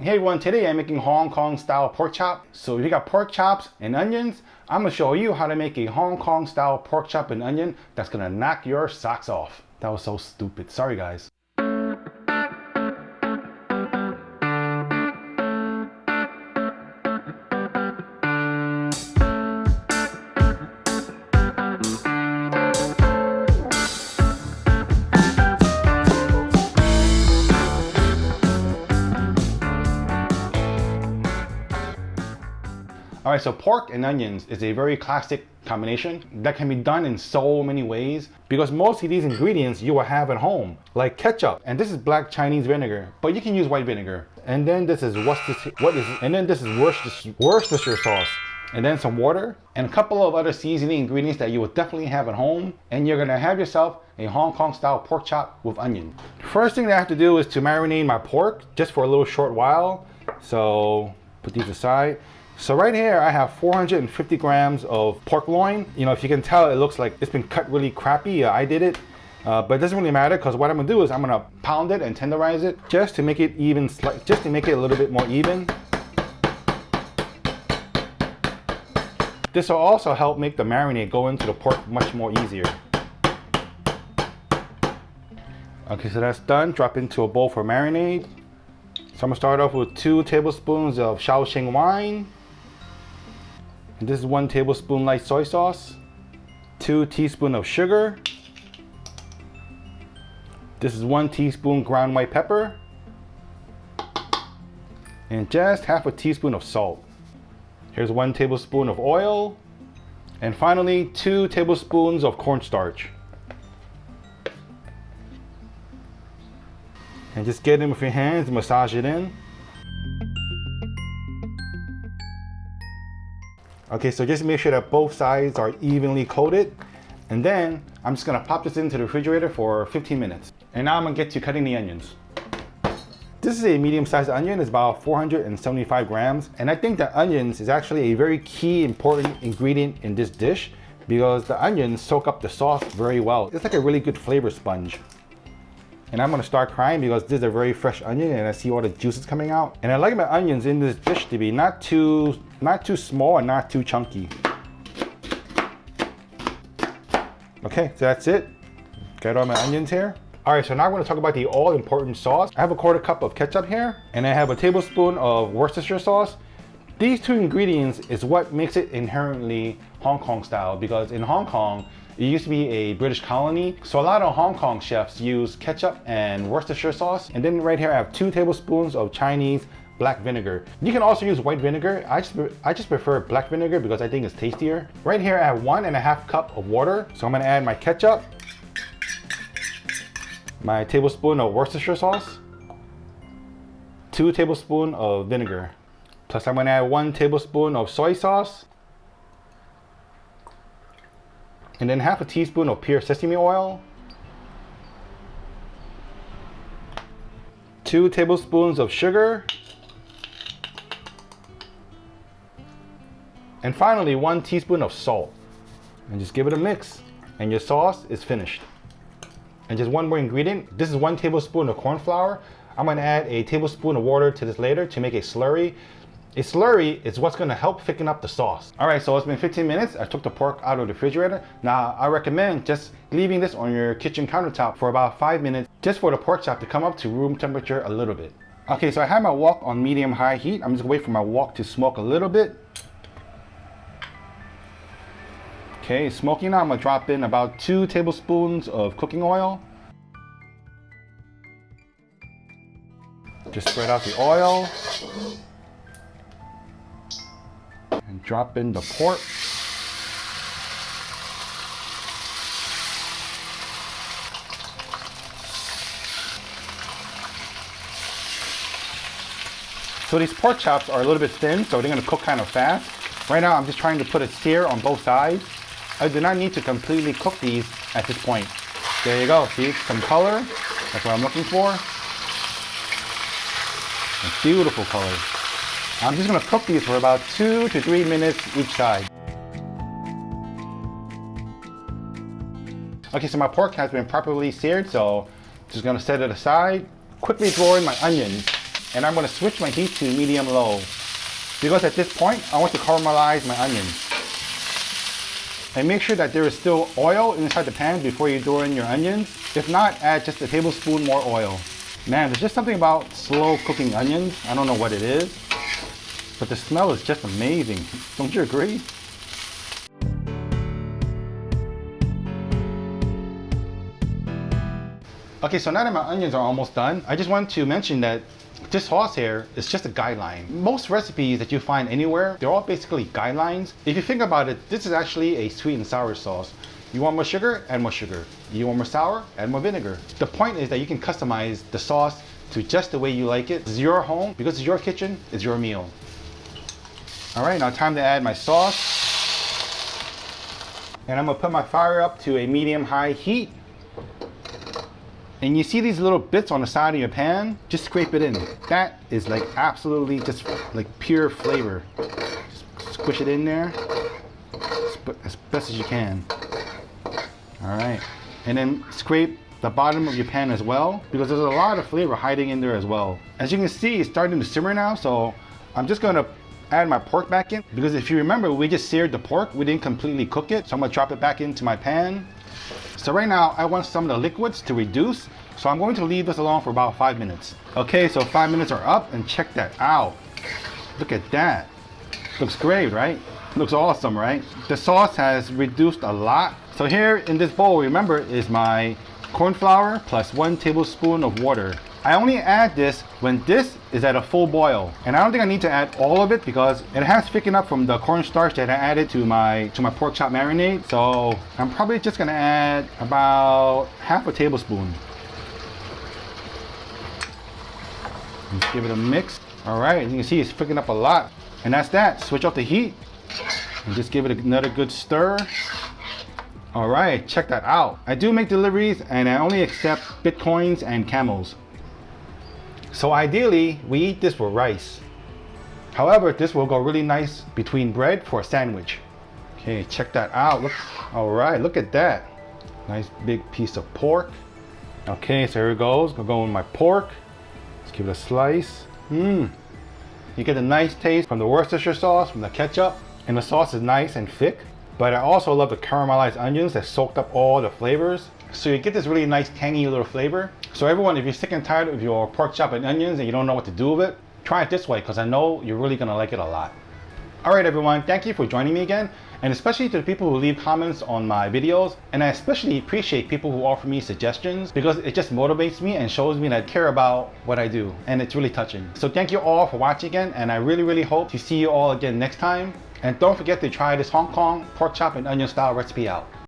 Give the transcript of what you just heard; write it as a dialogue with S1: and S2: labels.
S1: Hey everyone, today I'm making Hong Kong style pork chop. So if you got pork chops and onions, I'm gonna show you how to make a Hong Kong style pork chop and onion that's gonna knock your socks off. That was so stupid, sorry guys. Alright, so pork and onions is a very classic combination that can be done in so many ways because most of these ingredients you will have at home, like ketchup, and this is black Chinese vinegar, but you can use white vinegar. And then this is Worcestershire sauce, and then some water, and a couple of other seasoning ingredients that you will definitely have at home, and you're gonna have yourself a Hong Kong style pork chop with onion. First thing that I have to do is to marinate my pork just for a little short while. So put these aside. So right here I have 450 grams of pork loin. You know, if you can tell, it looks like it's been cut really crappy. I did it, but it doesn't really matter because what I'm gonna do is I'm gonna pound it and tenderize it just to make it even, just to make it a little bit more even. This will also help make the marinade go into the pork much more easier. Okay, so that's done. Drop into a bowl for marinade. So I'm gonna start off with 2 tablespoons of Shaoxing wine. And this is 1 tablespoon light soy sauce, 2 teaspoons of sugar. This is 1 teaspoon ground white pepper, and just half a teaspoon of salt. Here's 1 tablespoon of oil, and finally 2 tablespoons of cornstarch. And just get in with your hands, massage it in. Okay, so just make sure that both sides are evenly coated. And then I'm just gonna pop this into the refrigerator for 15 minutes. And now I'm gonna get to cutting the onions. This is a medium-sized onion, it's about 475 grams. And I think that onions is actually a very key important ingredient in this dish because the onions soak up the sauce very well. It's like a really good flavor sponge. And I'm gonna start crying because this is a very fresh onion and I see all the juices coming out. And I like my onions in this dish to be not too small and not too chunky. Okay, so that's it. Got all my onions here. All right, so now we're gonna talk about the all important sauce. I have a 1/4 cup of ketchup here and I have a tablespoon of Worcestershire sauce. These 2 ingredients is what makes it inherently Hong Kong style because in Hong Kong, it used to be a British colony, so a lot of Hong Kong chefs use ketchup and Worcestershire sauce. And then right here I have 2 tablespoons of Chinese black vinegar. You can also use white vinegar. I just prefer black vinegar because I think it's tastier. Right here I have 1.5 cups of water. So I'm gonna add my ketchup, my tablespoon of Worcestershire sauce, 2 tablespoons of vinegar. Plus I'm gonna add 1 tablespoon of soy sauce, and then half a teaspoon of pure sesame oil, 2 tablespoons of sugar, and finally 1 teaspoon of salt. And just give it a mix and your sauce is finished. And just one more ingredient, this is 1 tablespoon of corn flour. I'm gonna add a tablespoon of water to this later to make a slurry. A slurry is what's gonna help thicken up the sauce. All right, so it's been 15 minutes. I took the pork out of the refrigerator. Now, I recommend just leaving this on your kitchen countertop for about 5 minutes, just for the pork chop to come up to room temperature a little bit. Okay, so I have my wok on medium-high heat. I'm just gonna wait for my wok to smoke a little bit. Okay, smoking now. I'm gonna drop in about 2 tablespoons of cooking oil. Just spread out the oil. And drop in the pork. So these pork chops are a little bit thin, so they're gonna cook kind of fast. Right now I'm just trying to put a sear on both sides. I do not need to completely cook these at this point. There you go, see, some color. That's what I'm looking for. A beautiful color. I'm just gonna cook these for about 2 to 3 minutes each side. Okay, so my pork has been properly seared, so just gonna set it aside. Quickly throw in my onions. and I'm gonna switch my heat to medium-low. Because at this point, I want to caramelize my onions. And make sure that there is still oil inside the pan before you throw in your onions. If not, add just a tablespoon more oil. Man, there's just something about slow cooking onions. I don't know what it is, but the smell is just amazing. Don't you agree? Okay, so now that my onions are almost done, I just want to mention that this sauce here is just a guideline. Most recipes that you find anywhere, they're all basically guidelines. If you think about it, this is actually a sweet and sour sauce. You want more sugar? Add more sugar. You want more sour? Add more vinegar. The point is that you can customize the sauce to just the way you like it. It's your home, because it's your kitchen, it's your meal. All right, now time to add my sauce. And I'm gonna put my fire up to a medium-high heat. And you see these little bits on the side of your pan, just scrape it in. That is like absolutely just like pure flavor. Just squish it in there as best as you can. All right, and then scrape the bottom of your pan as well, because there's a lot of flavor hiding in there as well. As you can see, it's starting to simmer now, so I'm just gonna add my pork back in, because if you remember, we just seared the pork, we didn't completely cook it, so I'm gonna drop it back into my pan. So right now, I want some of the liquids to reduce, so I'm going to leave this alone for about 5 minutes. Okay, so 5 minutes are up, and check that out. Look at that. Looks great, right? Looks awesome, right? The sauce has reduced a lot. So here in this bowl, remember, is my corn flour plus 1 tablespoon of water. I only add this when this is at a full boil. And I don't think I need to add all of it because it has thickened up from the cornstarch that I added to my pork chop marinade. So I'm probably just gonna add about half a tablespoon. Let's give it a mix. All right, you can see it's thickened up a lot. And that's that. Switch off the heat and just give it another good stir. All right, check that out. I do make deliveries and I only accept Bitcoins and Camels. So ideally, we eat this with rice. However, this will go really nice between bread for a sandwich. Okay, check that out. Look, all right, look at that. Nice big piece of pork. Okay, so here it goes. Gonna go with my pork. Let's give it a slice. You get a nice taste from the Worcestershire sauce, from the ketchup, and the sauce is nice and thick. But I also love the caramelized onions that soaked up all the flavors. So you get this really nice tangy little flavor. So everyone, if you're sick and tired of your pork chop and onions and you don't know what to do with it, try it this way, because I know you're really gonna like it a lot. All right, everyone, thank you for joining me again. And especially to the people who leave comments on my videos. And I especially appreciate people who offer me suggestions, because it just motivates me and shows me that I care about what I do. And it's really touching. So thank you all for watching again. And I really, really hope to see you all again next time. And don't forget to try this Hong Kong pork chop and onion style recipe out.